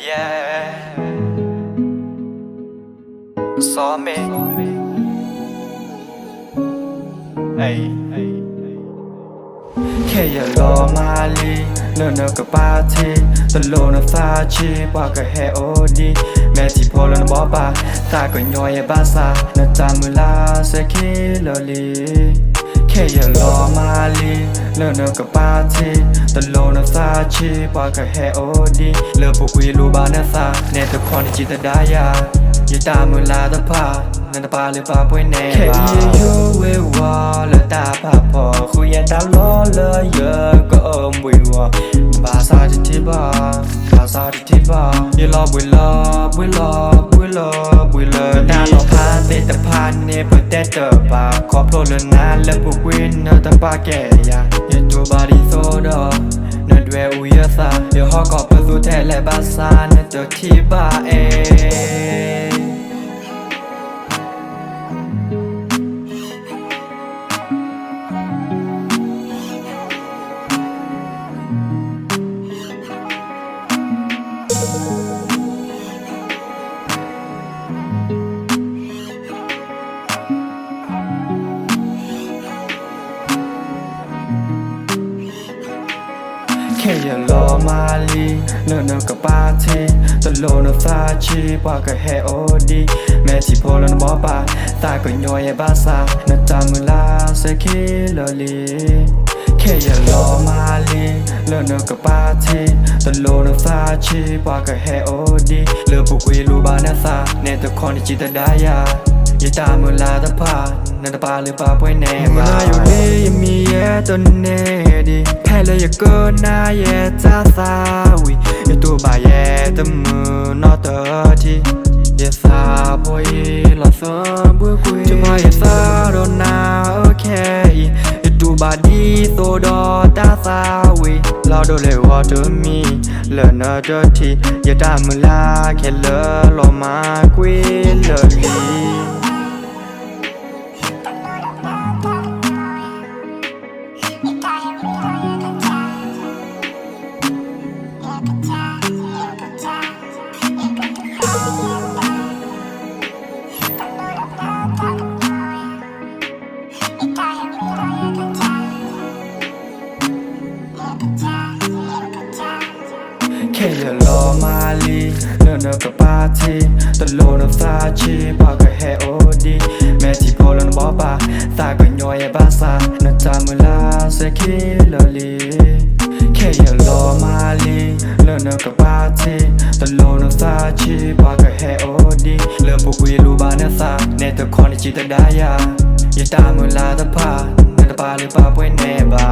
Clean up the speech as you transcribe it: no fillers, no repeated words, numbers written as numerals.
Yeah, saw me. Hey,แค่อย่ารอมาลีเลิกกับปาทีตโลนฟาชีปากก็แฮโอดีแม่ที่พอแล้วนะบอกปาตาก็ย่อยบ้าซาน่าจำเวลาเสคิลลีแค่อย่ารอมาลีเลิกกับปาทีตโลนฟาชีปากก็แฮโอดีเลิกพวกวิลูบานาซาเนตคอนจิตดายาอย่าตามเวลาตะพานั่นตะปาหรือปาป่วยแน่บ้าแค่อยู่เววาแล้วตาพาพอคุยตาล้อเลยเยอะก็วิวบาซาที่บ้าบาซาที่บ้าอย่ารอบุยลอบุยลอบุยลอบุยเลยตาลอพาเตตะพานเนเปเตเตอร์ปาขอโปรดเลยนะแล้วพวกวินเนตะปาแก่ยาอย่าตัวบาดีโซดอเนื้อด้วยอุยซาเดี๋ยวฮอกอบประตูแทและบาซาเนื้อตัวที่บ้าแค่อย่ารอมาลีเลิกกับปาทีตโลนฟาชีปากก็แฮโอดีแม่ที่พอแล้วนะบอกปาตาก็ย่อยบ้าซาน่าจำเวลาเสคิลลีแค่อย่ารอมาลีเลิกกับปาทีตโลนฟาชีปากก็แฮโอดีเลิกพวกวิลูบานาซาเนตคอนจิตดายาอย่าตามเวลาตะพานั่นตะปาหรือปาป่วยแน่บ้าอยู่นี่ยังมีแย่ตัวเน่ดีแค่เลยอย่าเกินหน้าแย่จ้าซาวิอย่าตัวบ่าแย่แต่มือนอเตอร์ที่อย่าซาพอยหล่อเสือบุยกุยจะมาอย่าซาโดนนาโอเคอย่าตัวบ่าดีโซดอตาซาวิเราโดนเลยวอเตอร์มีเลิศเนอเดอร์ทีอย่าตามเวลาแค่เลิศรอมากุยเลิศลีแค่อย่ารอมาลีเลิกกับปาทีตโลนฟาชีปากก็แฮโอดีแม่ที่พอแล้วนะบอกปาตาก็ย่อยบ้าซาน่าจำเวลาเสคิลลีแค่อย่ารอมาลีเลิกกับปาทีตโลนฟาชีปากก็แฮโอดีเลิกพวกวิลูบานาซาเนตคอนจิตดายาอย่าตามเวลาตะพานั่นตะปาหรือปาป่วยแน่บ้า